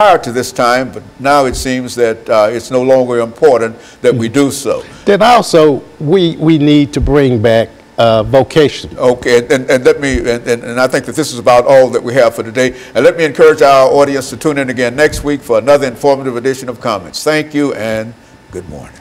prior to this time, but now it seems that it's no longer important that we do so. Then also, we need to bring back vocation. Okay, and let me, and I think that this is about all that we have for today. And let me encourage our audience to tune in again next week for another informative edition of Comments. Thank you and good morning.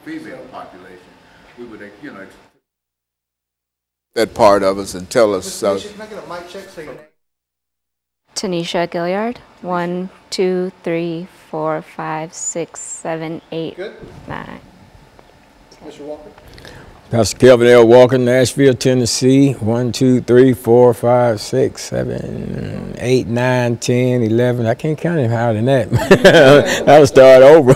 female population, we would, that part of us and tell us. Can I get a mic check? Say your name. Tanisha Gilliard. 1, 2, 3, 4, 5, 6, 7, 8, Good. 9. Mr. Walker. Pastor Kelvin L. Walker, Nashville, Tennessee. 1, 2, 3, 4, 5, 6, 7, 8, 9, 10, 11. I can't count any higher than that. I'll start over.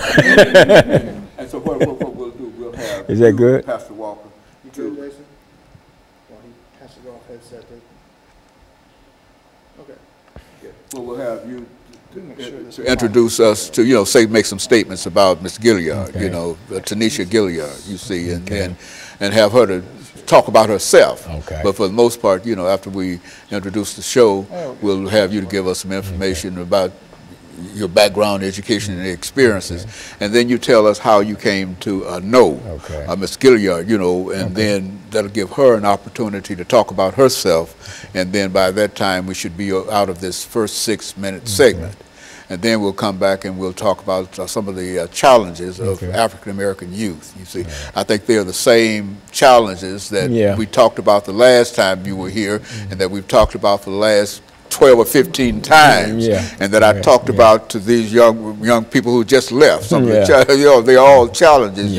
And so what we'll do, we'll have. Is that good? Pastor Walker. You good, Jason? Well, he has to go off headset. Okay. Yeah. Well, we'll have you Make sure this to introduce us to, make some statements about Miss Gilliard, Okay. Tanisha Gilliard, you see, and have her to talk about herself. Okay. But for the most part, after we introduce the show, we'll have you to give us some information about your background, education, and experiences, and then you tell us how you came to know Miss Gilliard, and then that'll give her an opportunity to talk about herself, and then by that time we should be out of this first 6-minute segment. And then we'll come back and we'll talk about some of the challenges of African American youth. You see, I think they're the same challenges that we talked about the last time you were here, and that we've talked about for the last 12 or 15 times, and that I talked about to these young people who just left. Some of the they're all challenges,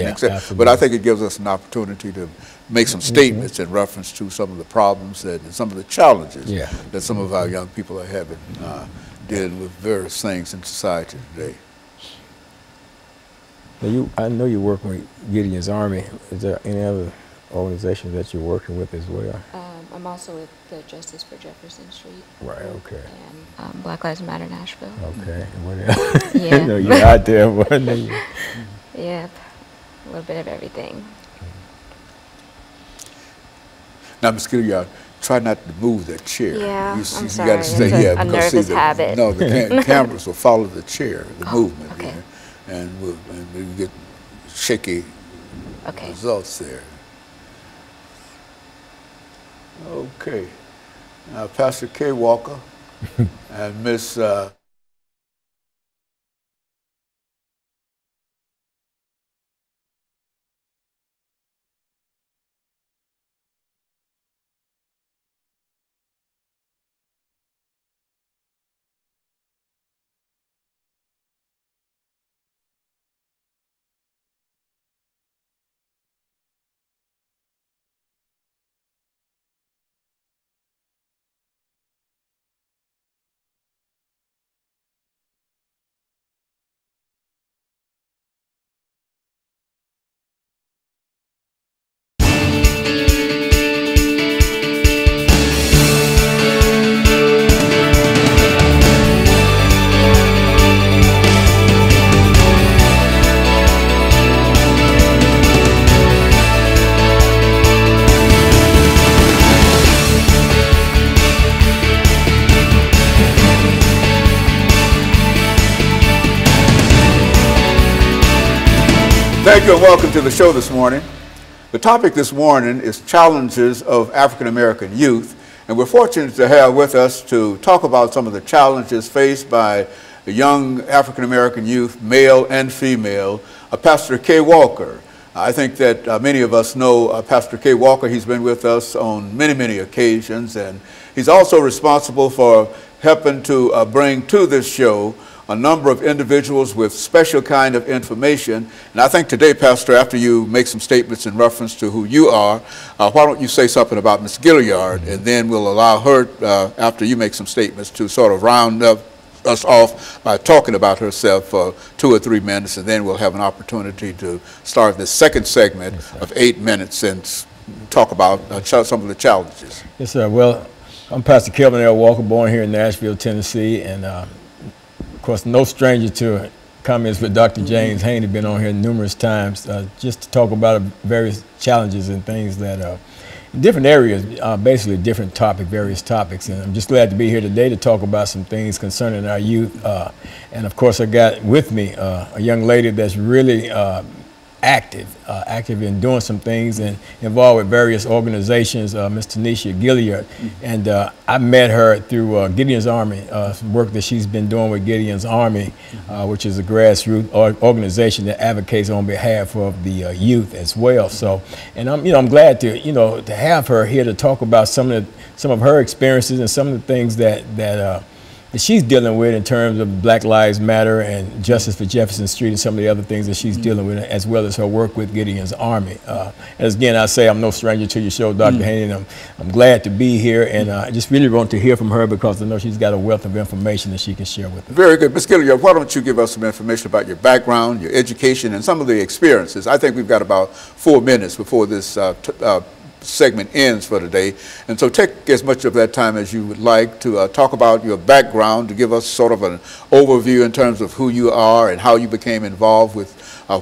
but I think it gives us an opportunity to make some statements in reference to some of the problems and some of the challenges that some of our young people are having dealing with various things in society today. Now I know you're working with Gideon's Army. Is there any other organizations that you're working with as well? I'm also with the Justice for Jefferson Street. Right, okay. And Black Lives Matter Nashville. Okay, and what else? Yeah. I know you're out there, wasn't you? Yep, a little bit of everything. Now, Ms. Gilliard, try not to move that chair. Yeah, you I'm sorry. sorry. You got to stay It's here. a because nervous habit. No, the cameras will follow the chair, the movement, okay. and we'll get shaky results there. Okay. Now, Pastor K. Walker and Miss Thank you and welcome to the show this morning. The topic this morning is challenges of African American youth, and we're fortunate to have with us to talk about some of the challenges faced by the young African American youth, male and female, Pastor K. Walker. I think that many of us know Pastor K. Walker. He's been with us on many, many occasions, and he's also responsible for helping to bring to this show a number of individuals with special kind of information. And I think today, Pastor, after you make some statements in reference to who you are, why don't you say something about Ms. Gilliard, and then we'll allow her, after you make some statements, to sort of round up us off by talking about herself for 2 or 3 minutes, and then we'll have an opportunity to start the second segment of 8 minutes and talk about some of the challenges. Yes, sir. Well, I'm Pastor Kelvin L. Walker, born here in Nashville, Tennessee, and of course, no stranger to comments with Dr. James Haney, been on here numerous times, just to talk about various challenges and things that in different areas, basically different topic, various topics. And I'm just glad to be here today to talk about some things concerning our youth. And of course, I got with me a young lady that's really active in doing some things and involved with various organizations, Ms. Tanisha Gilliard. And I met her through Gideon's Army, some work that she's been doing with Gideon's Army, which is a grassroots organization that advocates on behalf of the youth as well. So, and I'm glad to, to have her here to talk about some of her experiences and some of the things that she's dealing with in terms of Black Lives Matter and Justice for Jefferson Street and some of the other things that she's dealing with, as well as her work with Gideon's Army. As again, I say I'm no stranger to your show, Dr. Haney, and I'm glad to be here, and I just really want to hear from her because I know she's got a wealth of information that she can share with us. Very good. Ms. Gilliard, why don't you give us some information about your background, your education, and some of the experiences. I think we've got about 4 minutes before this segment ends for today, and so take as much of that time as you would like to talk about your background, to give us sort of an overview in terms of who you are and how you became involved with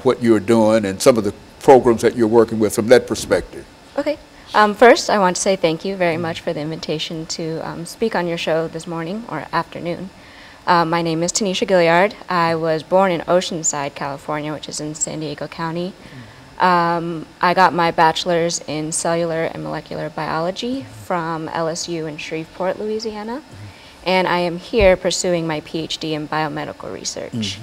what you're doing and some of the programs that you're working with from that perspective. Okay. First, I want to say thank you very much for the invitation to speak on your show this morning or afternoon. My name is Tanisha Gilliard. I was born in Oceanside, California, which is in San Diego County. I got my bachelor's in cellular and molecular biology from LSU in Shreveport, Louisiana, and I am here pursuing my PhD in biomedical research.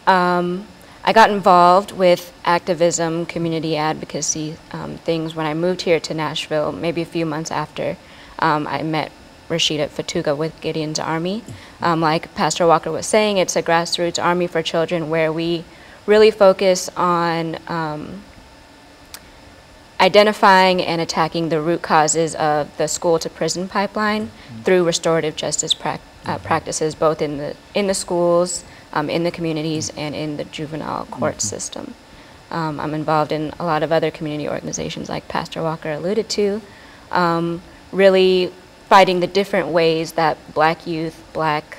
I got involved with activism, community advocacy things when I moved here to Nashville, maybe a few months after I met Rashida Fatuga with Gideon's Army. Like Pastor Walker was saying, it's a grassroots army for children where we really focus on identifying and attacking the root causes of the school to prison pipeline through restorative justice practices, both in the schools, in the communities, and in the juvenile court system. I'm involved in a lot of other community organizations like Pastor Walker alluded to, really fighting the different ways that Black youth, Black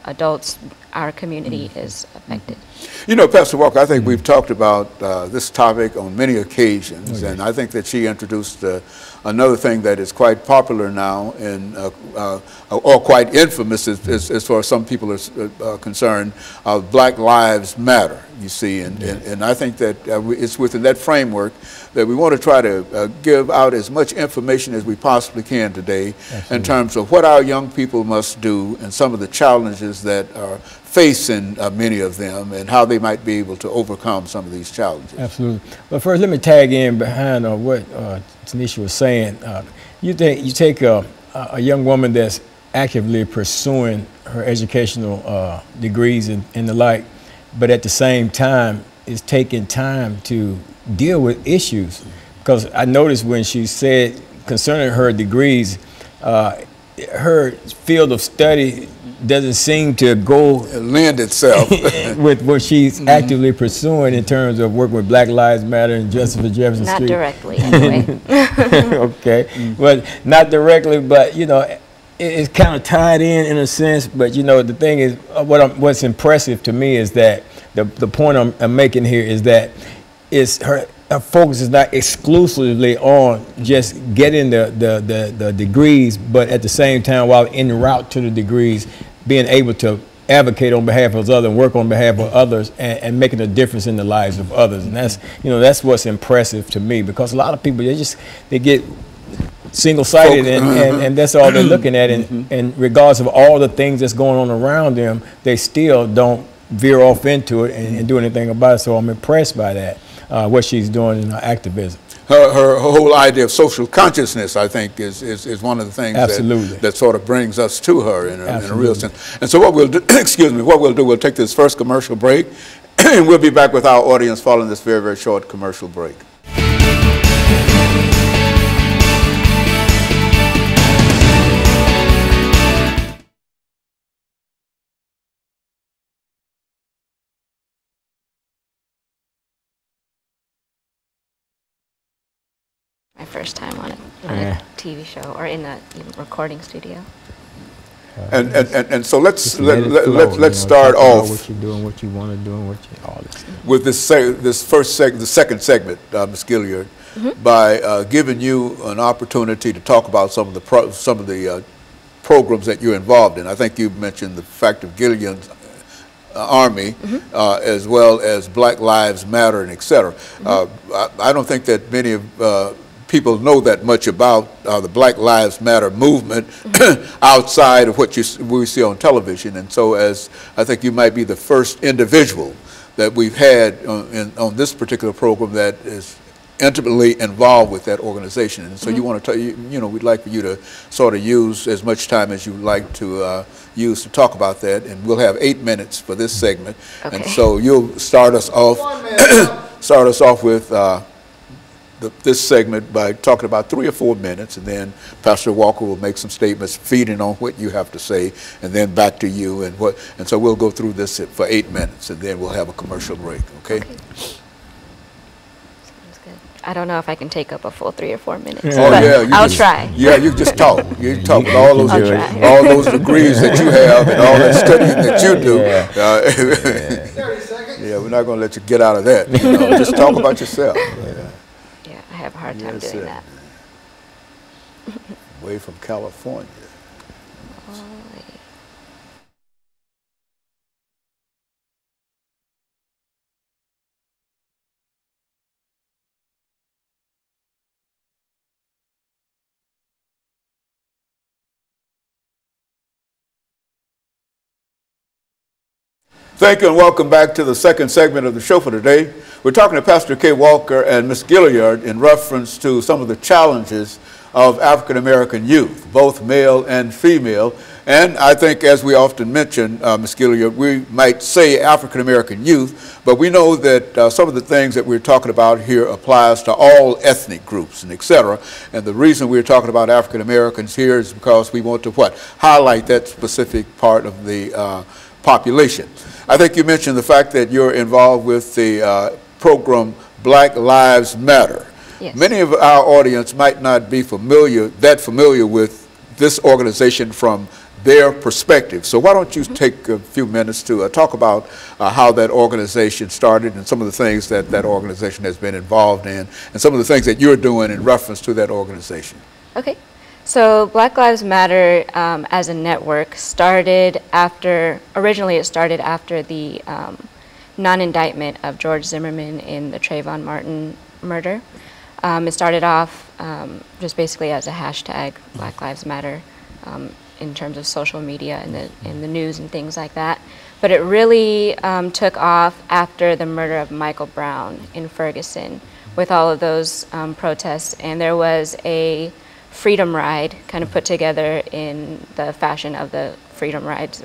adults, our community is affected. You know, Pastor Walker, I think we've talked about this topic on many occasions, and I think that she introduced another thing that is quite popular now and or quite infamous as far as some people are concerned, Black Lives Matter, you see, and I think that it's within that framework that we want to try to give out as much information as we possibly can today. Absolutely. In terms of what our young people must do and some of the challenges that are facing many of them and how they might be able to overcome some of these challenges. Absolutely. But first, let me tag in behind what Tanisha was saying. You take a young woman that's actively pursuing her educational degrees and the like, but at the same time is taking time to deal with issues. Because I noticed when she said concerning her degrees, her field of study doesn't seem to go lend itself with what she's actively pursuing in terms of working with Black Lives Matter and Justice for Jefferson Street. Not directly, anyway. Okay, but not directly, but you know, it's kind of tied in a sense. But you know, the thing is, what's impressive to me is that the point I'm making here is that it's her focus is not exclusively on just getting the degrees, but at the same time, while en route to the degrees, being able to advocate on behalf of others and work on behalf of others and making a difference in the lives of others. And that's what's impressive to me, because a lot of people, they get single-sighted and that's all they're looking at. And regardless of all the things that's going on around them, they still don't veer off into it and do anything about it. So I'm impressed by that. What she's doing in her activism. Her whole idea of social consciousness, I think, is one of the things that sort of brings us to her in a real sense. And so what we'll do, we'll take this first commercial break, and we'll be back with our audience following this very, very short commercial break. My first time on a TV show or in a recording studio. And so let's start off what you're doing, what you want to do, and all this with the second segment, Ms. Gilliard, by giving you an opportunity to talk about some of the programs that you're involved in. I think you mentioned the fact of Gideon's Army, as well as Black Lives Matter and et cetera. I don't think that many of people know that much about the Black Lives Matter movement outside of what we see on television. And so as I think you might be the first individual that we've had on this particular program that is intimately involved with that organization. And so you want to, you know, we'd like for you to sort of use as much time as you'd like to use to talk about that. And we'll have 8 minutes for this segment. Okay. And so you'll start us off, with this segment by talking about 3 or 4 minutes, and then Pastor Walker will make some statements feeding on what you have to say, and then back to you, and so we'll go through this for 8 minutes, and then we'll have a commercial break. Okay? Sounds good. I don't know if I can take up a full 3 or 4 minutes. Oh but yeah, I'll try. Yeah, you just talk. You talk with all those degrees that you have and all that studying that you do. 30 seconds. Yeah, we're not going to let you get out of that. You know, just talk about yourself. I have a hard time doing that. Way from California. Thank you and welcome back to the second segment of the show for today. We're talking to Pastor K. Walker and Ms. Gilliard in reference to some of the challenges of African American youth, both male and female. And I think, as we often mention, Ms. Gilliard, we might say African American youth, but we know that some of the things that we're talking about here applies to all ethnic groups and et cetera. And the reason we're talking about African Americans here is because we want to highlight that specific part of the population. I think you mentioned the fact that you're involved with the program Black Lives Matter. Yes. Many of our audience might not be familiar with this organization from their perspective. So why don't you take a few minutes to talk about how that organization started and some of the things that that organization has been involved in and some of the things that you're doing in reference to that organization. Okay. So Black Lives Matter as a network originally it started after the non-indictment of George Zimmerman in the Trayvon Martin murder. It started off just basically as a hashtag, Black Lives Matter, in terms of social media and in the news and things like that. But it really took off after the murder of Michael Brown in Ferguson with all of those protests, and there was a freedom ride kind of put together in the fashion of the freedom rides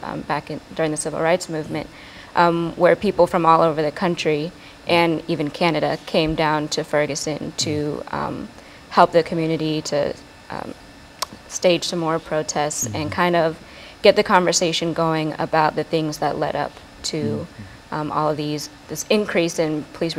during the civil rights movement, where people from all over the country and even Canada came down to Ferguson to help the community to stage some more protests and kind of get the conversation going about the things that led up to all of this increase in police